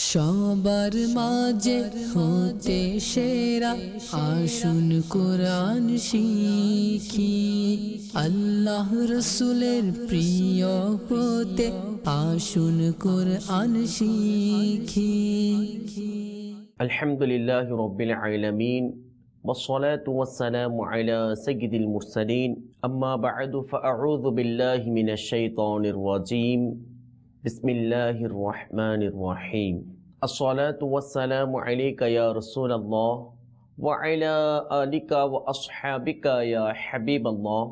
সবার মাঝে হতে সেরা আসুন কোরআন শিখি, আল্লাহ রসুলের প্রিয় হতে আসুন কোরআন শিখি। আলহামদুলিল্লাহি রাব্বিল আলামিন والصلاة والسلام على سيد المرسلين أما بعد فأعوذ بالله من الشيطان الرجيم بسم الله الرحمن الرحيم الصلاة والسلام عليك يا رسول الله وعلى آلك وأصحابك يا حبيب الله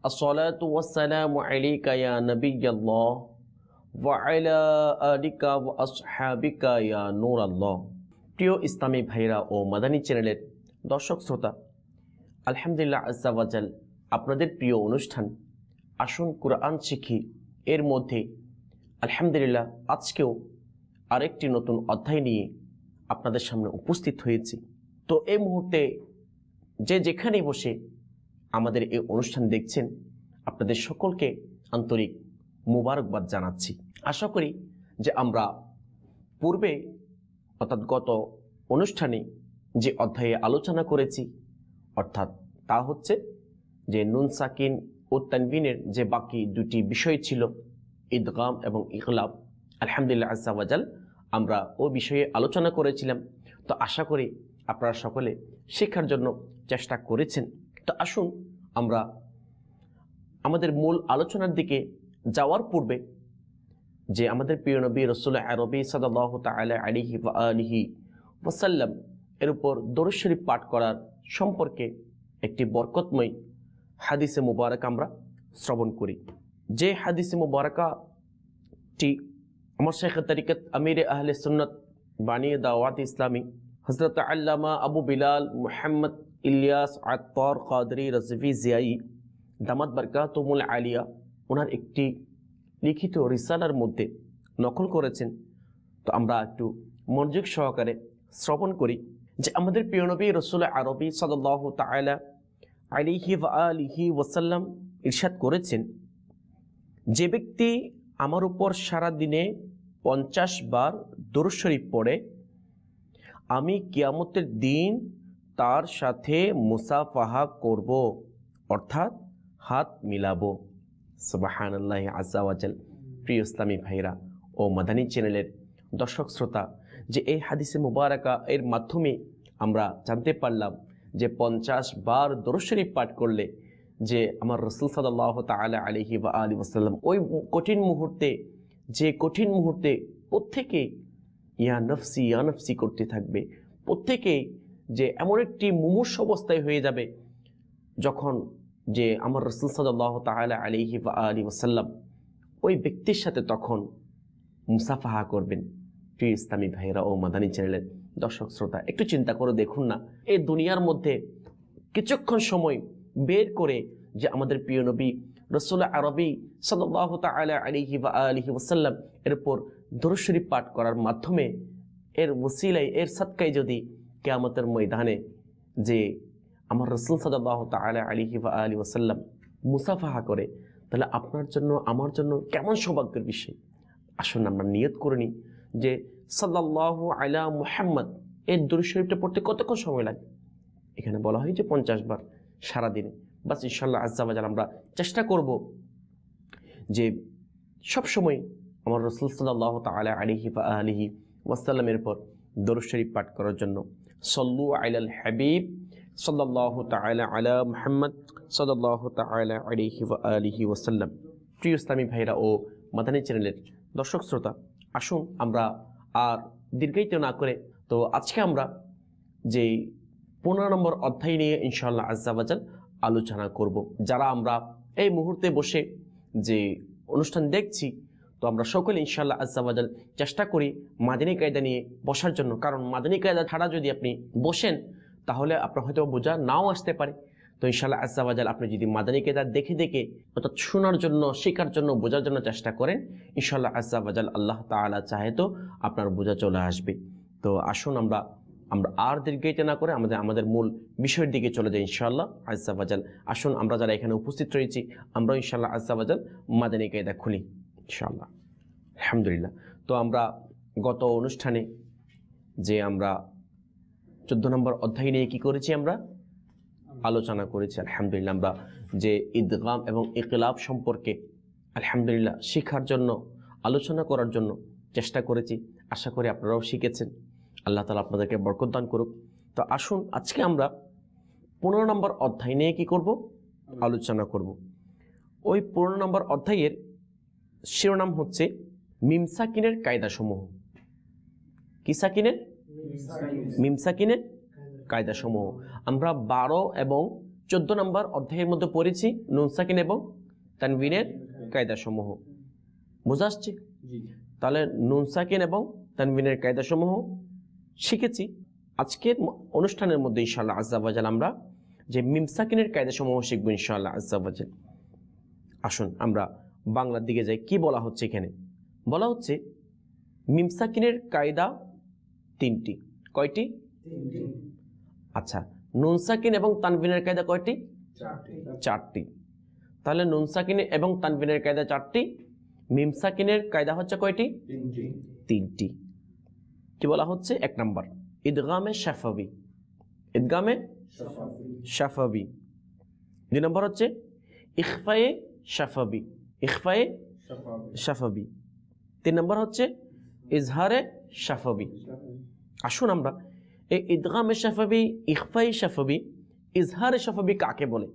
الصلاة والسلام عليك يا نبي الله وعلى آلك وأصحابك يا نور الله। প্রিয় ইসলামী ভাইরা ও মাদানী চ্যানেলের দর্শক শ্রোতা, আলহামদুলিল্লাহ আজ্জা ওয়া জাল আপনাদের প্রিয় অনুষ্ঠান আসুন কোরআন শিখি এর মধ্যে আলহামদুলিল্লাহ আজকেও আরেকটি নতুন অধ্যায় নিয়ে আপনাদের সামনে উপস্থিত হয়েছি। তো এই মুহূর্তে যে যেখানেই বসে আমাদের এই অনুষ্ঠান দেখছেন আপনাদের সকলকে আন্তরিক মুবারকবাদ জানাচ্ছি। আশা করি যে আমরা পূর্বে অর্থাৎ গত অনুষ্ঠানে যে অধ্যায়ে আলোচনা করেছি অর্থাৎ তা হচ্ছে যে নুন সাকিন ও তানবিনের যে বাকি দুটি বিষয় ছিল ইদগাম এবং ইকলাব, আলহামদুলিল্লাহ আজ্জা ওয়া জাল আমরা ও বিষয়ে আলোচনা করেছিলাম। তো আশা করি আপনারা সকলে শেখার জন্য চেষ্টা করেছেন। তো আসুন আমরা আমাদের মূল আলোচনার দিকে যাওয়ার পূর্বে যে আমাদের প্রিয় নবী রাসূল আরবি সাল্লাল্লাহু তাআলা আলাইহি ওয়া আলিহি ওয়াসাল্লাম এর উপর দরুদ শরীফ পাঠ করার সম্পর্কে একটি বরকতময় হাদিসে মুবারক আমরা শ্রবণ করি। যে হাদিসে মুবারকাটি আমার শেখ তরিকত আমির আহলে সুন্নাত বানিয়ে দাওয়াত ইসলামী হযরত আল্লামা আবু বিলাল মুহাম্মদ ইলিয়াস আত্তার কাদরি রাজভী জিয়াই দামাত বরকাতুহুল আলিয়া ওনার একটি লিখিত রিসালার মধ্যে নকল করেছেন। তো আমরা একটু মনোযোগ সহকারে শ্রবণ করি যে আমাদের প্রিয় নবী রাসূল আরবি সাল্লাল্লাহু তাআলা আলাইহি ওয়া আলিহি ওয়াসাল্লাম ইরশাদ করেছেন, যে ব্যক্তি আমার উপর সারা দিনে 50 বার দরুদ শরীফ পড়ে আমি কিয়ামতের দিন তার সাথে মুসাফাহা করব, অর্থাৎ হাত মিলাবো। সুবহানাল্লাহ আজ্জা ওয়া জাল। প্রিয় ইসলামী ভাইরা ও মাদানী চ্যানেলের দর্শক শ্রোতা, যে এই হাদিসে মুবারাকা এর মাধ্যমে আমরা জানতে পারলাম যে 50 বার দরুদ শরীফ পাঠ করলে যে আমার রাসূল সাল্লাল্লাহু তাআলা আলাইহি ওয়া আলিহি ওয়াসাল্লাম ওই কঠিন মুহূর্তে প্রত্যেকে ইয়া নফসি করতে থাকবে। প্রত্যেকে যে এমন একটি মুমূর্ষ অবস্থায় হয়ে যাবে যখন যে আমার রাসূল সাল্লাল্লাহু তাআলা আলাইহি ওয়া আলিহি ওয়াসাল্লাম ওই ব্যক্তির সাথে তখন মুসাফাহা করবেন। প্রিয় ইসলামী ভাইরা ও মাদানী চ্যানেলের দর্শক শ্রোতা, একটু চিন্তা করে দেখুন না, এই দুনিয়ার মধ্যে কিছুক্ষণ সময় বের করে যে আমাদের প্রিয় নবী রাসূল আরবি সাল্লাল্লাহু তাআলা আলাইহি ওয়া আলিহি ওয়াসাল্লাম এর উপর দরুদ শরীফ পাঠ করার মাধ্যমে এর ওসিলায় এর সাদকায় যদি কিয়ামতের ময়দানে যে আমার রাসূল সাল্লাল্লাহু তাআলা আলাইহি ওয়া আলিহি ওয়াসাল্লাম মুসাফাহা করে, তাহলে আপনার জন্য আমার জন্য কেমন সৌভাগ্যের বিষয়। আসুন আমরা নিয়ত করে নিই যে সাল্লাল্লাহু আলা মুহাম্মদ এই দরুদ শরীফটা পড়তে কতক্ষণ সময় লাগে। এখানে বলা হয় যে 50 বার সারাদিনে। বাস ইনশাআল্লাহ আজ্জা ওয়া জাল আমরা চেষ্টা করব যে সব সময় আমার রাসূল সাল্লাল্লাহু তাআলা আলাইহি ওয়া আলিহি ওয়াসাল্লামের পর দরুদ শরীফ পাঠ করার জন্য। সাল্লু আলাল হাবিব সাল্লাল্লাহু তাআলা আলা মুহাম্মদ সাল্লাল্লাহু তাআলা আলাইহি ওয়া আলিহি ওয়াসাল্লাম। প্রিয় ইসলামী ভাইরা ও মাদানী চ্যানেলের দর্শক শ্রোতা, আসুন আমরা আর দীর্ঘায়িত না করে তো আজকে আমরা যে 15 নম্বর অধ্যায় নিয়ে ইনশাআল্লাহ আজ্জা ওয়া জাল আলোচনা করব। যারা আমরা এই মুহূর্তে বসে যে অনুষ্ঠান দেখছি, তো আমরা সকলে ইনশাআল্লাহ আজ্জা ওয়া জাল চেষ্টা করি মাদানী কায়দা নিয়ে বসার জন্য, কারণ মাদানী কায়দা ছাড়া যদি আপনি বসেন তাহলে আপনার হয়তো বোঝা নাও আসতে পারে। তো ইনশাআল্লাহ আজ্জা ওয়া জাল আপনি যদি মাদানী কায়দা দেখে দেখে অর্থাৎ শোনার জন্য, শেখার জন্য, বোঝার জন্য চেষ্টা করেন, ইনশাআল্লাহ আজ্জা ওয়া জাল আল্লাহ তাআলা চাহে তো আপনার বোঝা চলে আসবে। তো আসুন আমরা আর দীর্ঘায়িত না করে আমাদের মূল বিষয়ের দিকে চলে যাই ইনশাআল্লাহ আজ্জা ওয়া জাল। আসুন আমরা যারা এখানে উপস্থিত রয়েছি আমরা ইনশাআল্লাহ আজ্জা ওয়া জাল মাদানী কায়দা খুলি ইনশাআল্লাহ। আলহামদুলিল্লাহ। তো আমরা গত অনুষ্ঠানে যে আমরা 14 নম্বর অধ্যায় নিয়ে কি করেছি, আমরা আলোচনা করেছি। আলহামদুলিল্লাহ আমরা যে ইদগাম এবং ইকলাব সম্পর্কে আলহামদুলিল্লাহ শেখার জন্য, আলোচনা করার জন্য চেষ্টা করেছি। আশা করি আপনারাও শিখেছেন। আল্লাহ তাআলা আপনাদেরকে বরকত দান করুক। তো আসুন আজকে আমরা 15 নম্বর অধ্যায় নিয়ে কি করব, আলোচনা করব। ওই 15 নম্বর অধ্যায়ের শিরোনাম হচ্ছে মিম সাকিনের কায়দাসমূহ। কি সাকিনের? মিম সাকিনের কায়দাসমূহ। আমরা 12 এবং 14 নম্বর অধ্যায়ের মধ্যে পড়েছি নুন সাকিন এবং তানবিনের কায়দাসমূহ। বুঝা আসছে? তাহলে নুন সাকিন এবং তানবিনের কায়দাসমূহ শিখেছি। আজকের অনুষ্ঠানের মধ্যে ইনশাআল্লাহ আজ্জা ওয়া জাল আমরা যে মিম সাকিনের কায়দাসমূহ শিখবো ইনশাআল্লাহ আজ্জা ওয়া জাল। আসুন আমরা বাংলার দিকে যাই। কি বলা হচ্ছে এখানে? বলা হচ্ছে মিম সাকিনের কায়দা 3টি। কয়টি? 3টি। আচ্ছা, নুন সাকিন এবং তানবিনের কায়দা কয়টি? 4টি। তাহলে নুন সাকিন এবং তানবিনের কায়দা 4টি, মিম সাকিনের কায়দা হচ্ছে কয়টি? 3টি। কি বলা হচ্ছে? 1 নাম্বার ইদগামে শাফাবি। ইদগামে শাফাবি। 2 নম্বর হচ্ছে ইখফায়ে শাফাবি। ইখফায়ে শাফাবি। 3 নম্বর হচ্ছে ইজহারে শাফাবি। আসুন আমরা এই ইদগামে শাফাবি, ইখফায়ে শাফাবি, ইজহারে শাফাবি কাকে বলে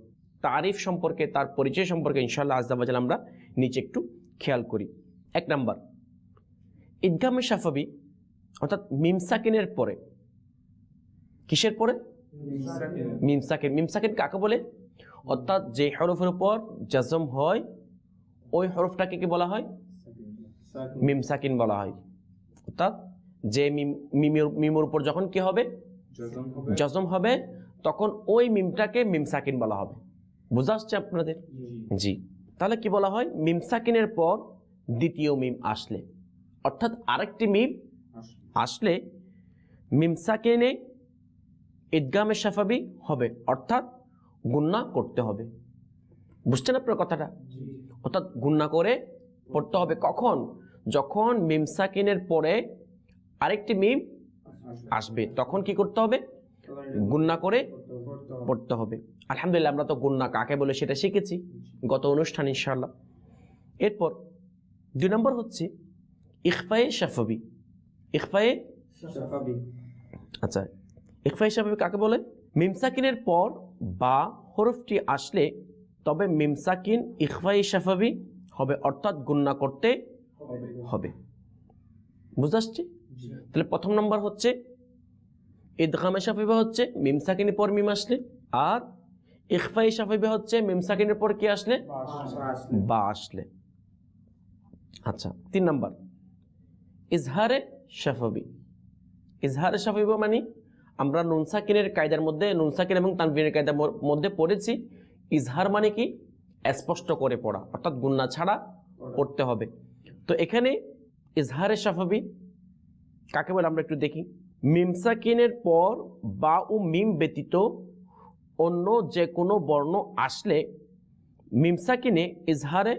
তারিফ সম্পর্কে, তার পরিচয় সম্পর্কে ইনশাআল্লাহ আজ্জা ওয়া জাল আমরা নিচে একটু খেয়াল করি। 1 নাম্বার ইদগামে শাফাবি অর্থাৎ মিম সাকিনের পরে। কিসের পরে? মিম সাকিন। মিম সাকিন কাকে বলে? অর্থাৎ যে হরফের উপর জাজম হয় ওই হরফটাকে কি বলা হয়? মিম সাকিন বলা হয়। অর্থাৎ যে মিমের উপর যখন কি হবে? জাজম হবে, তখন ওই মিমটাকে মিম সাকিন বলা হবে। বুঝা আসছে আপনাদের? জি। তাহলে কি বলা হয়? মিম সাকিনের পর দ্বিতীয় মিম আসলে, অর্থাৎ আরেকটি মিম আসলে মিম সাকিনে ইদগামে শাফাবি হবে, অর্থাৎ গুন্না করতে হবে। বুঝছেন আপনার কথাটা? অর্থাৎ গুন্না করে পড়তে হবে। কখন? যখন মিম সাকিনের পরে আরেকটি মিম আসবে, তখন কি করতে হবে? গুন্না করে পড়তে হবে। আলহামদুলিল্লাহ আমরা তো গুন্না কাকে বলে সেটা শিখেছি গত অনুষ্ঠান ইনশাআল্লাহ। এরপর 2 নম্বর হচ্ছে ইখফায়ে শাফাবি। ইখফায়ে শাফাবি। আচ্ছা, ইখফায়ে শাফাবি কাকে বলে? মিম সাকিনের পর বা হরফটি আসলে তবে মিম সাকিন ইখফায়ে শাফাবি হবে, অর্থাৎ গুন্না করতে হবে। বুঝতে আসছে? তাহলে 1 নম্বর হচ্ছে ইদগামে শাফাবি হচ্ছে মিম সাকিনের পর মিম আসলে, আর ইখফায়ে শাফাবি হচ্ছে মিম সাকিনের পর কি আসলে? বা আসলে। আচ্ছা, 3 নম্বর ইজহারে শাফাবি। ইজহারে শাফাবি মানে আমরা নুন সাকিনের কায়দার মধ্যে, নুন সাকিন এবং তানবিনের কায়দার মধ্যে পড়েছি ইজহার মানে কি? স্পষ্ট করে পড়া, অর্থাৎ গুন্না ছাড়া পড়তে হবে। তো এখানে ইজহারে শাফাবি কাকে বলে আমরা একটু দেখি। মিম সাকিনের পর বা ও মিম ব্যতীত অন্য যে কোনো বর্ণ আসলে মিম সাকিনে ইজহারে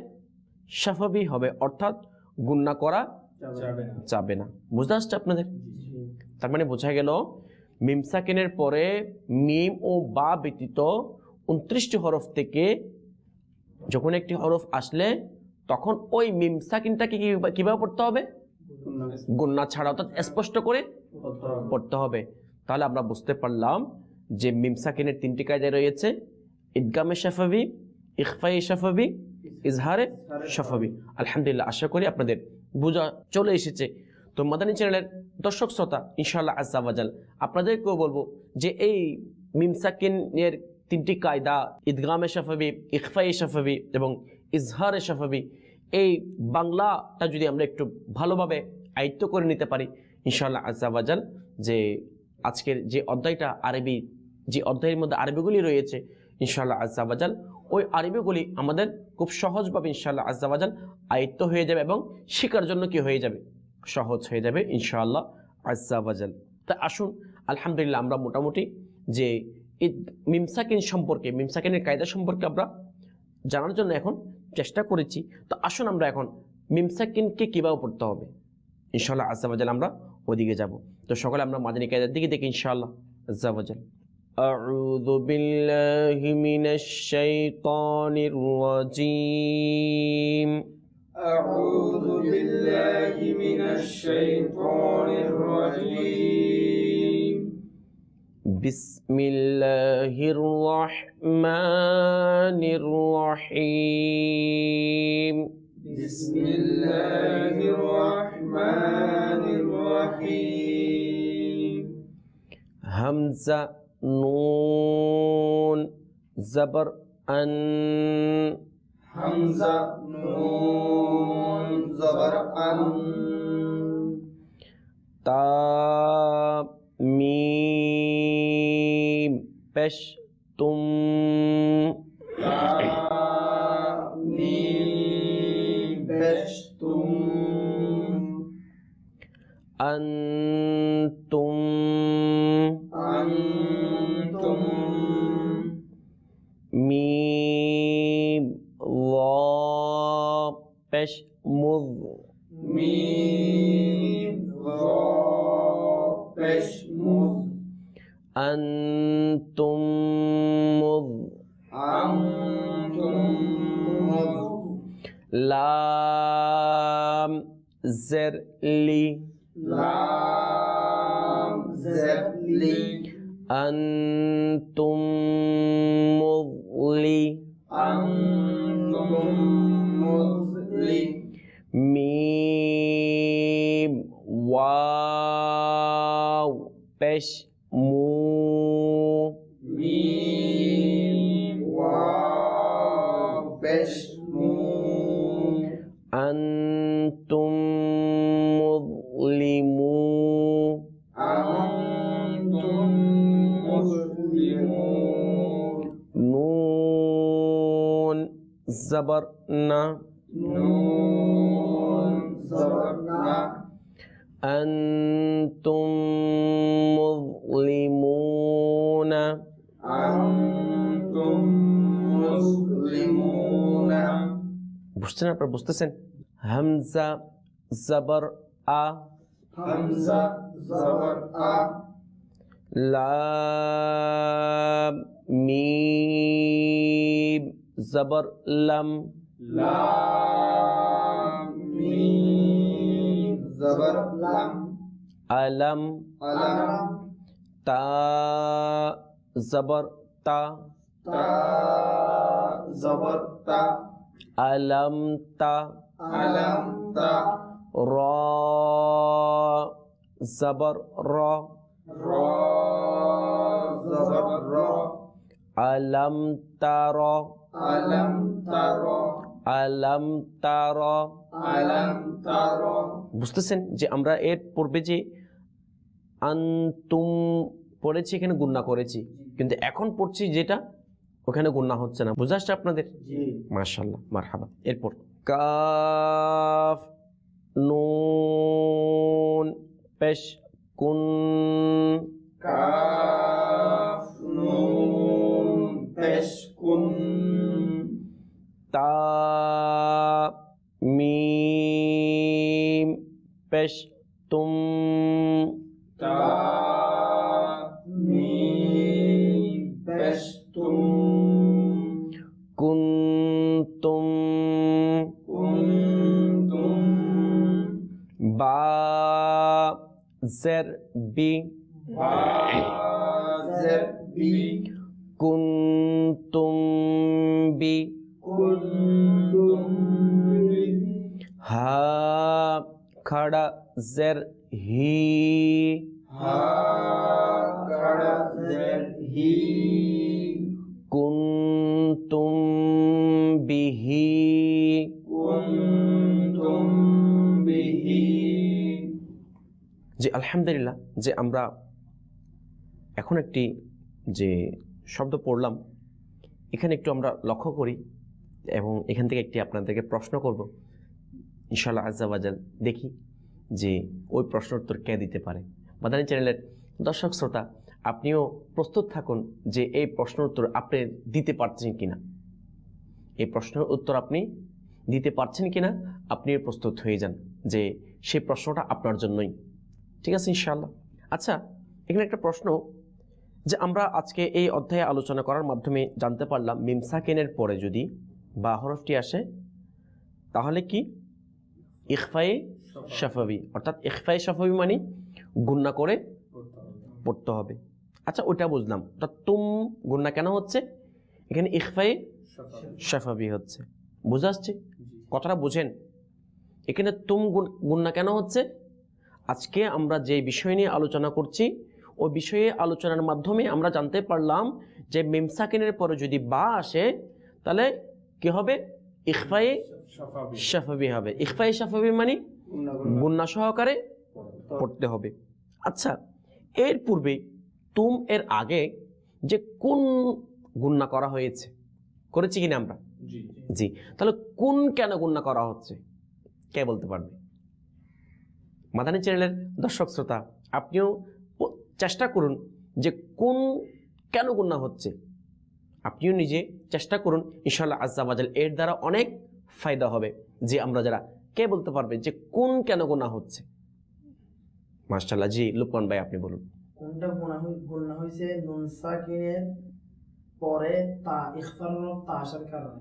শাফাবি হবে, অর্থাৎ গুন্না করা যাবে না। বুঝতে আসছে আপনাদের? তার মানে বোঝা গেল মিম সাকিনের পরে মিম ও বা ব্যতীত 29টি হরফ থেকে যখন একটি হরফ আসলে তখন ওই মিম সাকিনটাকে কিভাবে পড়তে হবে? গুন্না ছাড়া, অর্থাৎ স্পষ্ট করে পড়তে হবে। তাহলে আমরা বুঝতে পারলাম যে মিম সাকিনের 3টি কায়দা রয়েছে, ইদগামে শাফাবি, ইখফায়ে শাফাবি, ইজহারে শাফাবি। আলহামদুলিল্লাহ আশা করি আপনাদের বোঝা চলে এসেছে। তো মাদানী চ্যানেলের দর্শক শ্রোতা ইনশাআল্লাহ আজ্জা ওয়া জাল আপনাদেরকেও বলবো যে এই মিম সাকিনের 3টি কায়দা ইদগামে শাফাবি, ইখফায়ে শাফাবি এবং ইজহারে শাফাবি, এই বাংলাটা যদি আমরা একটু ভালোভাবে আয়ত্ত করে নিতে পারি ইনশাআল্লাহ আজ্জা ওয়া জাল, যে আজকের যে অধ্যায়টা আরবি, যে অধ্যায়ের মধ্যে আরবিগুলি রয়েছে ইনশাআল্লাহ আজ্জা ওয়া জাল, ওই আরবিগুলি আমাদের খুব সহজভাবে ইনশাআল্লাহ আজ্জা ওয়া জাল আয়ত্ত হয়ে যাবে এবং শেখার জন্য কি হয়ে যাবে? সহজ হয়ে যাবে ইনশাআল্লাহ আজ্জা ওয়া জাল। তা আসুন আলহামদুলিল্লাহ আমরা মোটামুটি যে মিম সাকিন সম্পর্কে, মিম সাকিনের কায়দা সম্পর্কে আমরা জানার জন্য এখন চেষ্টা করেছি। তো আসুন আমরা এখন মিম সাকিনকে কীভাবে পড়তে হবে ইনশাআল্লাহ আজ্জা ওয়া জাল আমরা ওদিকে যাব। তো সকলে আমরা মাদানী কায়দার দিকে দেখি ইনশাআল্লাহ আজ্জা ওয়া জাল। আউযু বিল্লাহি মিনাশ শাইতানির রাজীম। أعوذ بالله من الشيطان الرجيم. بسم الله الرحمن الرحيم. بسم الله الرحمن الرحيم. همزة نون زبر أن. همزة نون زبر أن. تا ميم পেশ তুম। تا ميم পেশ তুম। أنتم أنتم. ميم ظا পেশ মুদ। ميم ظا পেশ মুদ। أنتم مذ. أنتم مذ. لام زر لي. لام زر لي. أنتم مضلي. أنتم مضلي. ميم واو পেশ মু। ميم واو পেশ মু। أنتم مظلمون. أنتم مسلمون. نون زبر نا. نون زبر نا. أنتم مظلمون. أنتم مسلمون. বুঝছেন আপনারা বুঝতেছেন? হামজা জবর আ। همزة زبر أ. লাম মিম জবর লাম। لام ميم زبر لم. আলম ألم. তা জবর তা। تا زبر تا. আলম তা। ألم تا. র জবর র। را زبر را. আলম তার। ألم تر. আলম তার। ألم تر. বুঝতেছেন যে আমরা এর পূর্বে যে আনতুম পড়েছি এখানে গুণনা করেছি, কিন্তু এখন পড়ছি যেটা ওখানে গুণনা হচ্ছে না। বুঝে আসছে আপনাদের? জি। মাশাআল্লাহ, মারহাবা। এরপর কাফ নুন পেশ কুন। কাফ নুন পেশ কুন। তা মিম পেশ তুম। তা মিম পেশ তুম। কুনতুম। কুনতুম। বা জের বি। বা জের বি। কুনতুম বি। কুনতুম বি। হা খাড়া জের হি। হা খাড়া জের হি। কুনতুম বিহি। কুনতুম বিহি। যে আলহামদুলিল্লাহ যে আমরা এখন একটি যে শব্দ পড়লাম, এখানে একটু আমরা লক্ষ্য করি এবং এখান থেকে একটি আপনাদেরকে প্রশ্ন করব ইনশাআল্লাহ আজ্জা ওয়া জাল। দেখি যে ওই প্রশ্নের উত্তর কে দিতে পারে। মাদানী চ্যানেলের দর্শক শ্রোতা, আপনিও প্রস্তুত থাকুন যে এই প্রশ্নের উত্তর আপনি দিতে পারছেন কিনা। এই প্রশ্নের উত্তর আপনি দিতে পারছেন কিনা আপনিও প্রস্তুত হয়ে যান। যে সেই প্রশ্নটা আপনার জন্যই। ঠিক আছে ইনশাআল্লাহ। আচ্ছা, এখানে একটা প্রশ্ন, যে আমরা আজকে এই অধ্যায়ে আলোচনা করার মাধ্যমে জানতে পারলাম মিম সাকিনের পরে যদি বা হরফটি আসে তাহলে কি ইখফায়ে শাফাবি, অর্থাৎ ইখফায়ে শাফাবি মানে গুণনা করে পড়তে হবে। আচ্ছা, ওইটা বুঝলাম। অর্থাৎ তুম গুণনা কেন হচ্ছে? এখানে ইখফায়ে শাফাবি হচ্ছে। বুঝে আসছে? কথাটা বুঝেন। এখানে তুম গুণনা কেন হচ্ছে? আজকে আমরা যে বিষয় নিয়ে আলোচনা করছি ওই বিষয়ে আলোচনার মাধ্যমে আমরা জানতে পারলাম যে মিম সাকিনের পরে যদি বা আসে তাহলে কি হবে? ইখফায়ে শাফাবি হবে। ইখফায়ে শাফাবি মানে গুণনা সহকারে পড়তে হবে। আচ্ছা, এর পূর্বে তুম এর আগে যে কোন গুণনা করা হয়েছে, করেছি কিনা আমরা? জি। তাহলে কোন কেন গুণনা করা হচ্ছে কে বলতে পারবে? মাদানী চ্যানেলের দর্শক শ্রোতা, আপনিও চেষ্টা করুন যে কোন কেন গুণনা হচ্ছে, আপনিও নিজে চেষ্টা করুন। ইনশাআল্লাহ আজ্জা ওয়াজাল এর দ্বারা অনেক ফায়দা হবে। যে আমরা যারা, কে বলতে পারবে যে কোন কেন গুণা হচ্ছে? মাশাআল্লাহ। জি লুকমান ভাই, আপনি বলুন। কোনটা গুণা হইছে নুন সাকিনের পরে তা ইখফার তা আসার কারণে।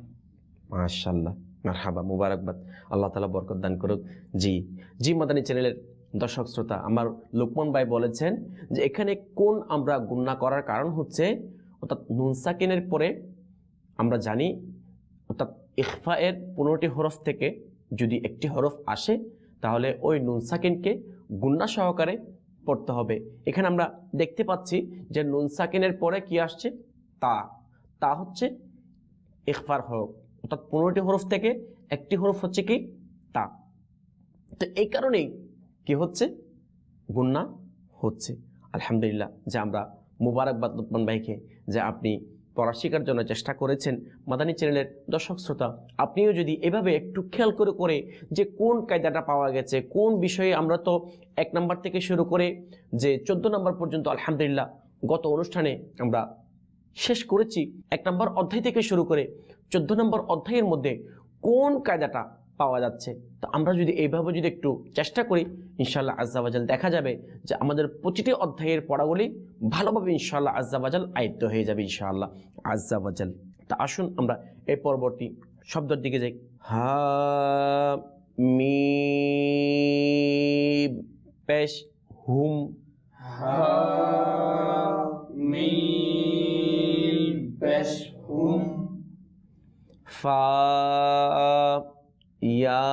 মাশাআল্লাহ, মারহাবা, মুবারকবাদ, আল্লাহ তাআলা বরকত দান করুক। জি জি মাদানী চ্যানেলের দর্শক শ্রোতা, আমার লুকমান ভাই বলেছেন যে এখানে কোন আমরা গুণনা করার কারণ হচ্ছে, অর্থাৎ নুন সাকিনের পরে আমরা জানি অর্থাৎ ইখফা এর 15টি হরফ থেকে যদি একটি হরফ আসে তাহলে ওই নুন সাকিনকে গুণনা সহকারে পড়তে হবে। এখানে আমরা দেখতে পাচ্ছি যে নুন সাকিনের পরে কি আসছে? তা। তা হচ্ছে ইখফার হরফ, অর্থাৎ 15টি হরফ থেকে একটি হরফ হচ্ছে কি? তা। তো এই কারণেই কি হচ্ছে? গুণনা হচ্ছে। আলহামদুলিল্লাহ, যে আমরা মুবারকবাদ লুকমান ভাইকে যে আপনি পড়া শেখার জন্য চেষ্টা করেছেন। মাদানী চ্যানেলের দর্শক শ্রোতা, আপনিও যদি এভাবে একটু খেয়াল করে যে কোন কায়দাটা পাওয়া গেছে, কোন বিষয়ে আমরা তো 1 নম্বর থেকে শুরু করে যে 14 নম্বর পর্যন্ত আলহামদুলিল্লাহ গত অনুষ্ঠানে আমরা শেষ করেছি। 1 নম্বর অধ্যায় থেকে শুরু করে 14 নম্বর অধ্যায়ের মধ্যে কোন কায়দাটা পাওয়া যাচ্ছে, তো আমরা যদি এইভাবে যদি একটু চেষ্টা করি ইনশাআল্লাহ আজ্জা ওয়াজাল দেখা যাবে যে আমাদের প্রতিটি অধ্যায়ের পড়াগুলি ভালোভাবে ইনশাআল্লাহ আজ্জা ওয়াজাল আয়ত্ত হয়ে যাবে ইনশাআল্লাহ আজ্জা ওয়াজাল। তা আসুন আমরা এই পরবর্তী শব্দের দিকে যাই। হা মিম পেশ হুম। হা মিম পেশ হুম। ফা ইয়া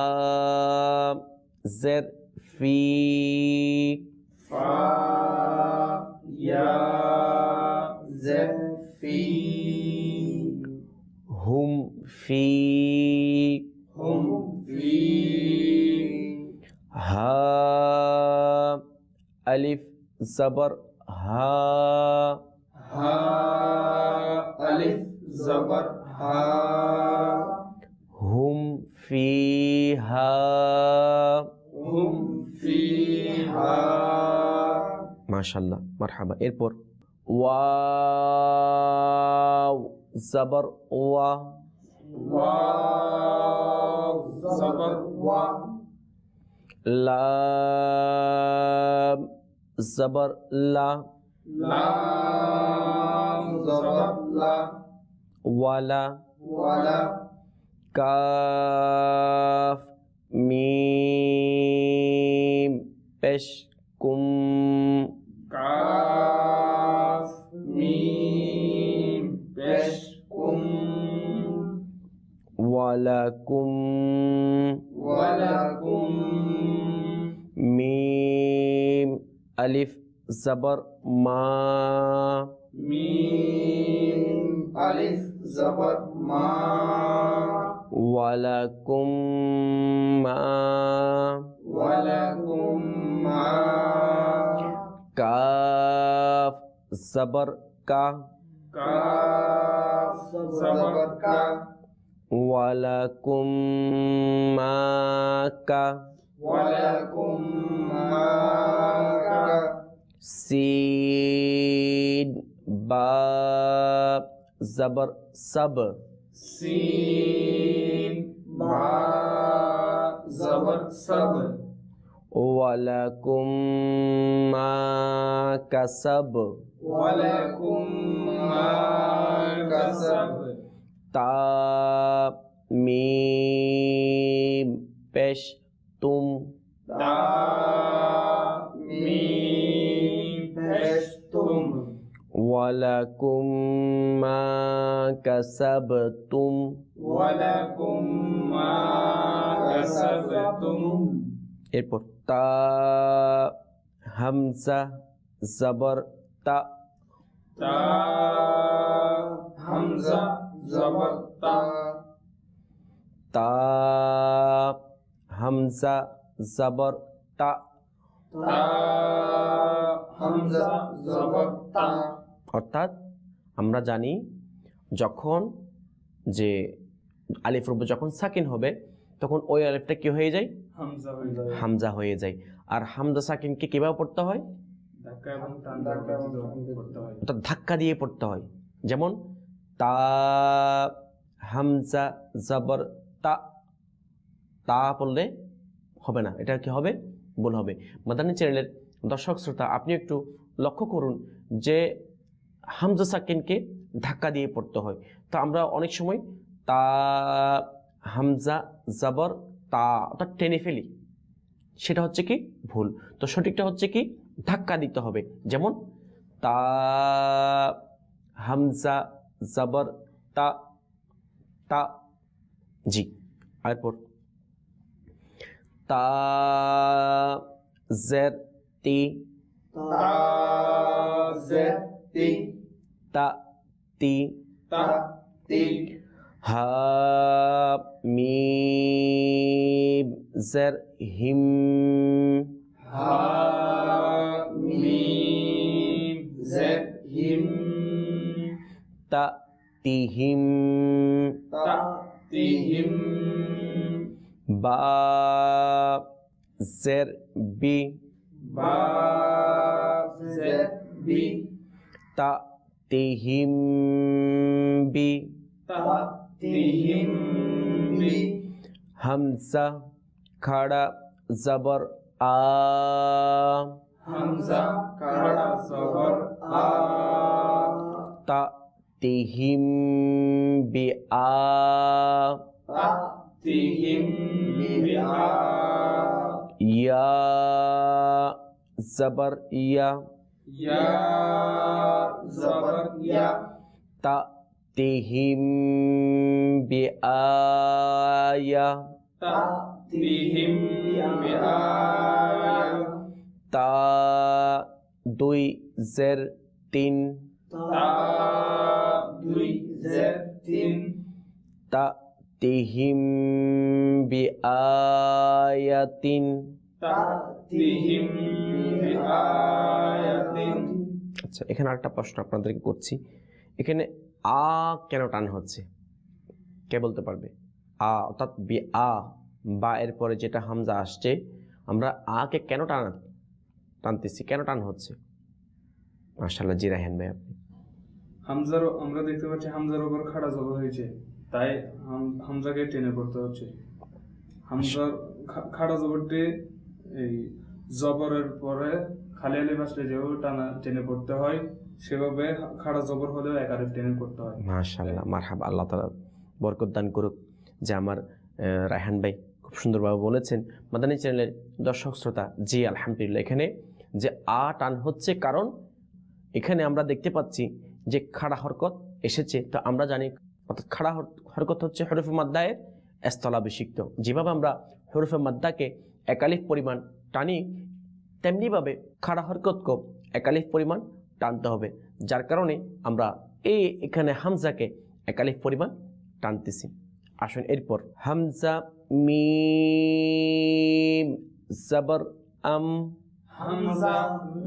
জের ফি। ফা ইয়া জের ফি। হুম ফি। হুম ফি। হা আলিফ জবর হা। হা আলিফ জবর হা। হুম ফি হা। হুম ফি হা। মাশাআল্লাহ, মারহাবা। এরপর ওয়াও জবর ওয়া। ওয়াও জবর ওয়া। লাম জবর লা। লাম জবর লা। ওয়ালা। ওয়ালা। কাফ মিম পেশ কুম। কাফ মিম পেশ কুম। ওয়ালাকুম। ওয়ালাকুম। মিম আলিফ জবর মা। মিম আলিফ জবর মা। ওয়ালাকুম মা। ওয়ালাকুম মা। কাফ জবর কা। কাফ জবর কা। ওয়ালাকুম মা কা। ওয়ালাকুম মা কা। সিন বা জবর সব। সিন বা জবর সব। ওয়ালাকুম মা কাসাব ولكم ما كسب তা মিম পেশ তুম تا ميم بشتم ওয়ালাকুম মা কাসাবতুম ولكم ما كسبتم এরপর তা হামজা জবর তা تا همزة زبر تا তা হামজা জবর তা تا همزة زبر تا অর্থাৎ আমরা জানি যখন যে আলিফ রূপ যখন সাকিন হবে তখন ওই আলিফটা কি হয়ে যায় همزة হয়ে যায় হামজা হয়ে যায় আর হামজা সাকিনকে কিভাবে পড়তে হয় ধাক্কা এবং টান দিয়ে করতে হয় অর্থাৎ ধাক্কা দিয়ে পড়তে হয় যেমন তা হামজা জবর তা তা পড়লে হবে না এটা কি হবে ভুল হবে মাদানী চ্যানেলের দর্শক শ্রোতা আপনি একটু লক্ষ্য করুন যে হামজা সাকিনকে ধাক্কা দিয়ে পড়তে হয় তো আমরা অনেক সময় তা হামজা জবর তা অর্থাৎ টেনে ফেলি সেটা হচ্ছে কি ভুল তো সঠিকটা হচ্ছে কি ধাক্কা দিতে হবে যেমন তা হামজা জবর তা তা জি এরপর তা জের তি تا زد تی তা তি تا تی হা মিম জের হিম ها ميم زد هم তা তিহিম تأتيهم বা জের বি با زد بي তা তিহিম বি تأتيهم بي হামজা খাড়া জবর আ همزة كرا صبر آ তা তিহিম বি আ تأتيهم بآ ইয়া জবর ইয়া يا زبر يا তা তিহিম বি আয়া تأتيهم بآية তা দুই জের তিন تا দুই জের তিন তা তিহিম বি আয়াতিন تأتيهم بآية আচ্ছা এখানে আরেকটা প্রশ্ন আপনাদেরকে করছি এখানে আ কেন টান হচ্ছে কে বলতে পারবে আ অর্থাৎ বি আ বা এর পরে যেটা হামজা আসছে আমরা আকে কেন টানতেছি কেন টান হচ্ছে মাশাআল্লাহ জি রায়হান ভাই আপনি হামজার আমরা দেখতে পাচ্ছি হামজার উপর খাড়া জবর হয়েছে তাই হামজাকে টেনে পড়তে হচ্ছে হামজার খাড়া জবরটি এই জবরের পরে খালি আলিফ আসলে যেভাবে টানা টেনে পড়তে হয় সেভাবে খাড়া জবর হলেও এক আলিফ টেনে পড়তে হয় মাশাআল্লাহ মারহাবা আল্লাহ তাআলা বরকত দান করুক যে আমার রায়হান ভাই খুব সুন্দরভাবে বলেছেন মাদানী চ্যানেলের দর্শক শ্রোতা জি আলহামদুলিল্লাহ এখানে যে আ টান হচ্ছে কারণ এখানে আমরা দেখতে পাচ্ছি যে খাড়া হরকত এসেছে তো আমরা জানি অর্থাৎ খাড়া হরকত হচ্ছে হরফে মাদ্দায়ের স্থলাভিষিক্ত যেভাবে আমরা হরফে মাদ্দাকে একালিফ পরিমাণ টানি তেমনিভাবে খাড়া হরকতকে একালিফ পরিমাণ টানতে হবে যার কারণে আমরা এখানে হামজাকে একালিফ পরিমাণ টানতেছি আসুন এরপর হামজা মিম জবর আম হামজা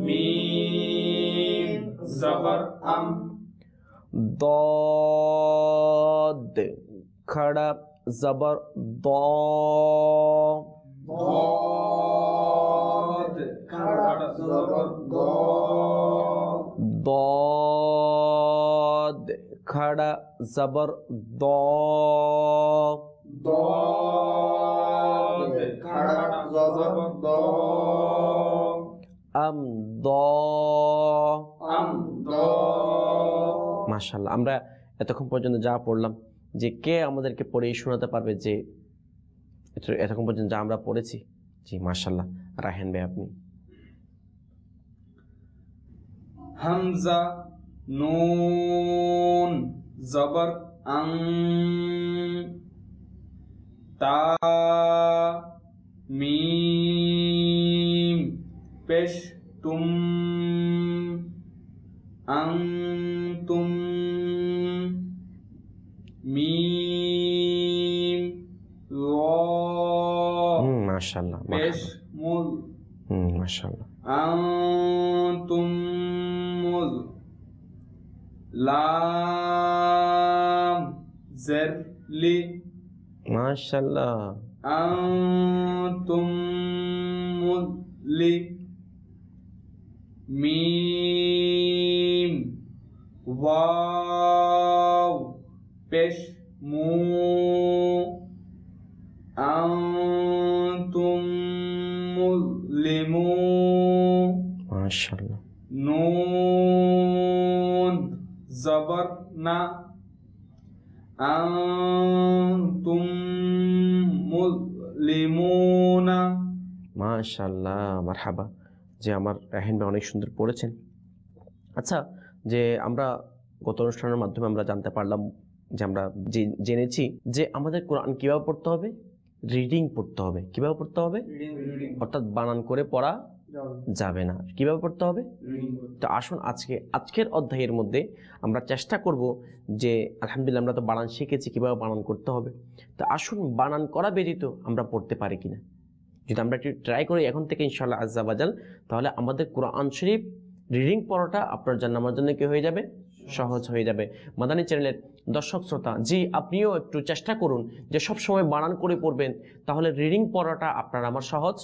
মিম জবর আম ضاد खड़ा जबर दो ضاد খাড়া জবর দ ضاد खड़ा जबर दो ضاد খাড়া জবর জবর দ আম দ আম দ মাশাআল্লাহ। আমরা এতক্ষণ পর্যন্ত যা পড়লাম, যে কে আমাদেরকে পড়ে শোনাতে পারবে যে এতক্ষণ পর্যন্ত যা আমরা পড়েছি? জি মাশাআল্লাহ, রাহেন ভাই আপনি। হামজা নুন জবর আং তা মিম পেশ তুম আনতুম মিম র মাশাআল্লাহ পেশ মুল মাশাআল্লাহ। আনতুম মুল লাম জের লি মাশাআল্লাহ আনতুম মুলি মিম ওয়াও পেশ মু আনতুম মুলিমু মাশাআল্লাহ। নুন জবর না আনতুম মুলিমুনা মাশাআল্লাহ, মারহাবা। যে আমার রাহিন ভাই অনেক সুন্দর পড়েছেন। আচ্ছা, যে আমরা গত অনুষ্ঠানের মাধ্যমে আমরা জানতে পারলাম, যে আমরা জেনেছি যে আমাদের কোরআন কিভাবে পড়তে হবে, রিডিং পড়তে হবে। কিভাবে পড়তে হবে? অর্থাৎ বানান করে পড়া যাবে না। কিভাবে পড়তে হবে? তো আসুন আজকের অধ্যায়ের মধ্যে আমরা চেষ্টা করব যে আলহামদুলিল্লাহ আমরা তো বানান শিখেছি, কিভাবে বানান করতে হবে। তো আসুন বানান করা ব্যতীত আমরা পড়তে পারি কিনা, যদি আমরা একটু ট্রাই করি এখন থেকে ইনশাআল্লাহ আজ্জা ওয়াজাল, তাহলে আমাদের কোরআন শরীফ রিডিং পড়াটা আপনার জন্য আমার জন্য কি হয়ে যাবে? সহজ হয়ে যাবে। মাদানী চ্যানেলের দর্শক শ্রোতা, জি আপনিও একটু চেষ্টা করুন যে সব সময় বানান করে পড়বেন, তাহলে রিডিং পড়াটা আপনার আমার সহজ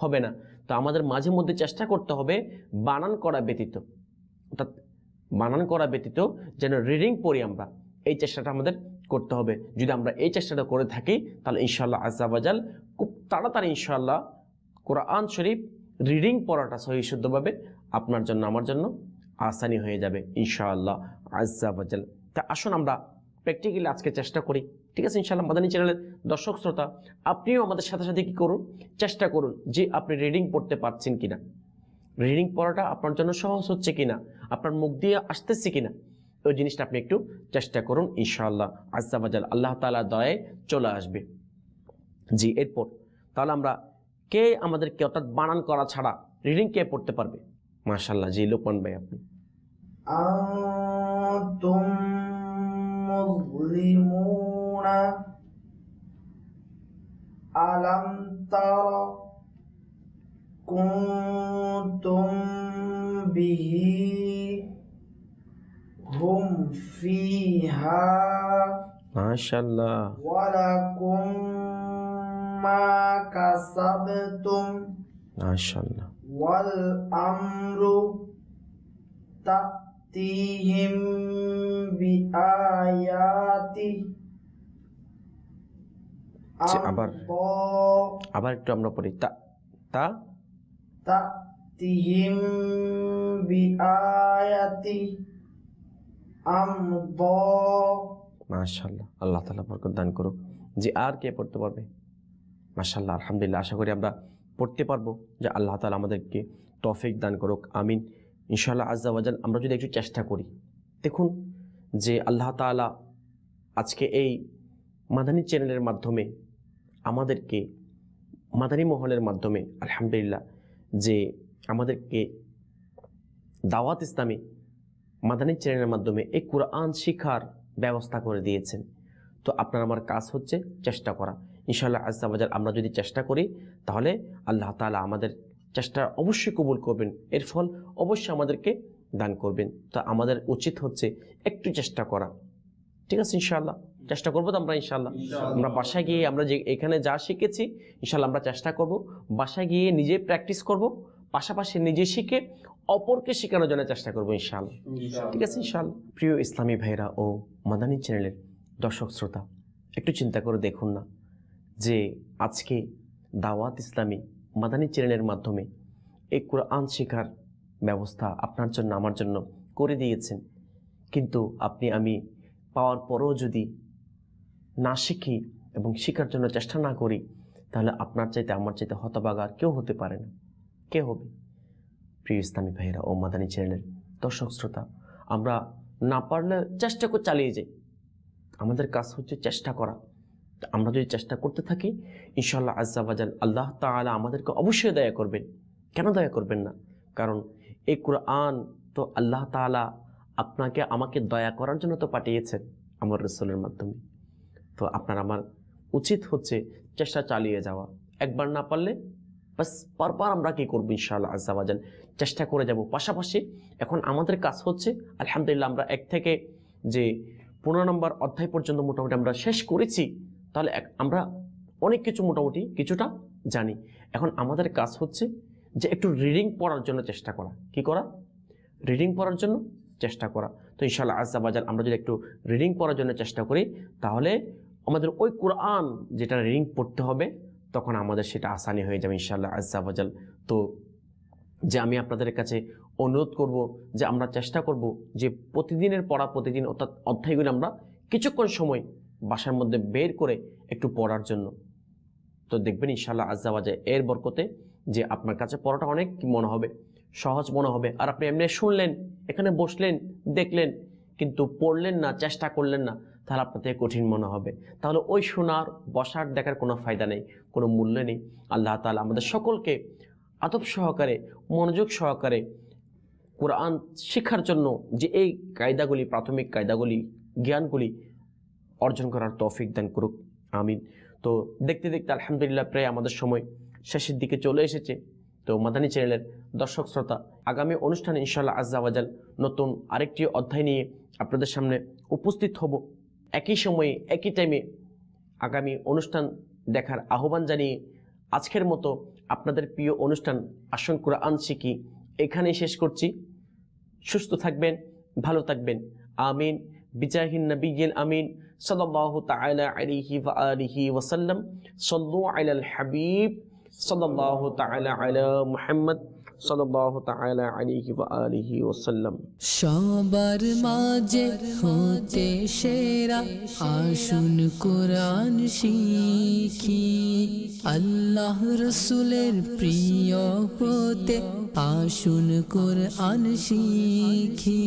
হবে না। তো আমাদের মাঝে মধ্যে চেষ্টা করতে হবে বানান করা ব্যতীত, অর্থাৎ বানান করা ব্যতীত যেন রিডিং পড়ি আমরা, এই চেষ্টাটা আমাদের করতে হবে। যদি আমরা এই চেষ্টাটা করে থাকি তাহলে ইনশাআল্লাহ আজ্জা ওয়াজাল খুব তাড়াতাড়ি ইনশাআল্লাহ কোরআন শরীফ রিডিং পড়াটা সহি শুদ্ধভাবে আপনার জন্য আমার জন্য আসানি হয়ে যাবে ইনশাআল্লাহ আজ্জা ওয়াজাল। তা আসুন আমরা প্র্যাকটিক্যালি আজকে চেষ্টা করি, ঠিক আছে ইনশাআল্লাহ। মাদানী চ্যানেলের দর্শক শ্রোতা, আপনিও আমাদের সাথে সাথে কি করুন, চেষ্টা করুন যে আপনি রিডিং পড়তে পারছেন কিনা, রিডিং পড়াটা আপনার জন্য সহজ হচ্ছে কিনা, আপনার মুখ দিয়ে আসতেছে কিনা, ওই জিনিসটা আপনি একটু চেষ্টা করুন ইনশাআল্লাহ আজ্জা ওয়াজাল। আল্লাহ তাআলা দয়ায় চলে আসবে। জি এরপর তাহলে আমরা কে আমাদেরকে অর্থাৎ বানান করা ছাড়া রিডিং কে পড়তে পারবে? মাশাআল্লাহ, জি লোকমান ভাই আপনি। আনতুম মুযলিমুনা আলাম তারা কুনতুম বিহি হুম ফিহা মাশাআল্লাহ ওয়ালাকুম মা কাসাবতুম মাশাআল্লাহ ওয়াল আমরু তাতিহিম বিআয়াতি। আবার একটু আমরা পড়ি তাতিহিম বিআয়াতি আমদ। মাশাআল্লাহ, আল্লাহ তাআলা বরকত দান করুক। যে আর কে পড়তে পারবে? মাশাআল্লাহ, আলহামদুলিল্লাহ, আশা করি আমরা পড়তে পারবো, যে আল্লাহ তাআলা আমাদেরকে তৌফিক দান করুক, আমিন ইনশাআল্লাহ আজ্জা ওয়াজাল। আমরা যদি একটু চেষ্টা করি, দেখুন যে আল্লাহ তাআলা আজকে এই মাদানী চ্যানেলের মাধ্যমে আমাদেরকে, মাদানী মহলের মাধ্যমে আলহামদুলিল্লাহ যে আমাদেরকে দাওয়াত ইসলামী মাদানী চ্যানেলের মাধ্যমে এই কোরআন শিক্ষার ব্যবস্থা করে দিয়েছেন। তো আপনার আমার কাজ হচ্ছে চেষ্টা করা ইনশাআল্লাহ আজ্জা ওয়াজাল। আমরা যদি চেষ্টা করি তাহলে আল্লাহ তাআলা আমাদের চেষ্টা অবশ্যই কবুল করবেন, এর ফল অবশ্যই আমাদেরকে দান করবেন। তো আমাদের উচিত হচ্ছে একটু চেষ্টা করা, ঠিক আছে ইনশাআল্লাহ চেষ্টা করবো। তো আমরা ইনশাআল্লাহ আমরা বাসায় গিয়ে আমরা যে এখানে যা শিখেছি ইনশাআল্লাহ আমরা চেষ্টা করব বাসায় গিয়ে নিজে প্র্যাকটিস করব, পাশাপাশি নিজে শিখে অপরকে শেখানোর জন্য চেষ্টা করবো ইনশাআল্লাহ, ঠিক আছে ইনশাআল্লাহ। প্রিয় ইসলামী ভাইরা ও মাদানী চ্যানেলের দর্শক শ্রোতা, একটু চিন্তা করে দেখুন না যে আজকে দাওয়াত ইসলামী মাদানী চ্যানেলের মাধ্যমে এই কোরআন শেখার ব্যবস্থা আপনার জন্য আমার জন্য করে দিয়েছেন, কিন্তু আপনি আমি পাওয়ার পরেও যদি না শিখি এবং শেখার জন্য চেষ্টা না করি, তাহলে আপনার চাইতে আমার চাইতে হতভাগা আর কেউ হতে পারে না। কে হবে? প্রিয় ইসলামী ভাইরা ও মাদানী চ্যানেলের দর্শক শ্রোতা, আমরা না পারলে চেষ্টা করে চালিয়ে যাই। আমাদের কাজ হচ্ছে চেষ্টা করা। আমরা যদি চেষ্টা করতে থাকি, ইনশাআল্লাহ আজ্জা ওয়াজাল আল্লাহ তাআলা আমাদেরকে অবশ্যই দয়া করবেন। কেন দয়া করবেন না? কারণ এই কোরআন তো আল্লাহ তাআলা আপনাকে আমাকে দয়া করার জন্য তো পাঠিয়েছেন আমার রাসূলের মাধ্যমে। তো আপনার আমার উচিত হচ্ছে চেষ্টা চালিয়ে যাওয়া। একবার না পারলে বাস বারবার আমরা কি করবো? ইনশাআল্লাহ আজ্জা ওয়াজাল চেষ্টা করে যাব। পাশাপাশি এখন আমাদের কাজ হচ্ছে আলহামদুলিল্লাহ আমরা 1 থেকে যে 15 নম্বর অধ্যায় পর্যন্ত মোটামুটি আমরা শেষ করেছি, তাহলে আমরা অনেক কিছু মোটামুটি কিছুটা জানি। এখন আমাদের কাজ হচ্ছে যে একটু রিডিং পড়ার জন্য চেষ্টা করা। কি করা? রিডিং পড়ার জন্য চেষ্টা করা। তো ইনশাআল্লাহ আজ্জা ওয়াজাল আমরা যদি একটু রিডিং পড়ার জন্য চেষ্টা করি, তাহলে আমাদের ওই কোরআন যেটা রিডিং পড়তে হবে তখন আমাদের সেটা আসানি হয়ে যাবে ইনশাআল্লাহ আজ্জা ওয়াজাল। তো যে আমি আপনাদের কাছে অনুরোধ করব যে আমরা চেষ্টা করব যে প্রতিদিনের পড়া, প্রতিদিন অর্থাৎ অধ্যায়গুলো আমরা কিছুক্ষণ সময় বাসার মধ্যে বের করে একটু পড়ার জন্য। তো দেখবেন ইনশাআল্লাহ আজ্জা ওয়াজাল এর বরকতে যে আপনার কাছে পড়াটা অনেক মনে হবে, সহজ মনে হবে। আর আপনি এমনি শুনলেন, এখানে বসলেন, দেখলেন, কিন্তু পড়লেন না, চেষ্টা করলেন না, তাহলে আপনার থেকে কঠিন মনে হবে। তাহলে ওই শোনার, বসার, দেখার কোনো ফায়দা নেই, কোনো মূল্য নেই। আল্লাহ তাআলা আমাদের সকলকে আদব সহকারে, মনোযোগ সহকারে কোরআন শেখার জন্য যে এই কায়দাগুলি, প্রাথমিক কায়দাগুলি, জ্ঞানগুলি অর্জন করার তৌফিক দান করুক। আমিন। তো দেখতে দেখতে আলহামদুলিল্লাহ প্রায় আমাদের সময় শেষের দিকে চলে এসেছে। তো মাদানী চ্যানেলের দর্শক শ্রোতা, আগামী অনুষ্ঠানে ইনশাআল্লাহ আজ্জা ওয়াজাল নতুন আরেকটি অধ্যায় নিয়ে আপনাদের সামনে উপস্থিত হব। একই সময়ে একই টাইমে আগামী অনুষ্ঠান দেখার আহ্বান জানিয়ে আজকের মতো আপনাদের প্রিয় অনুষ্ঠান আসুন কোরআন শিখি এখানেই শেষ করছি। সুস্থ থাকবেন, ভালো থাকবেন। আমিন। বিজাহিন নবিয়্যিল আমিন সাল্লাল্লাহু তাআলা আলাইহি ওয়া আলিহি ওয়া সাল্লাম। সাল্লু আলাল হাবিব সাল্লাল্লাহু তাআলা আলা মুহাম্মদ সাল্লাল্লাহু তাআলা আলাইহি ওয়া আলিহি ওয়া সাল্লাম। সবার মাঝে হতে সেরা আসুন কোরআন শিখি, আল্লাহ রাসূলের প্রিয় হতে আসুন কোরআন শিখি।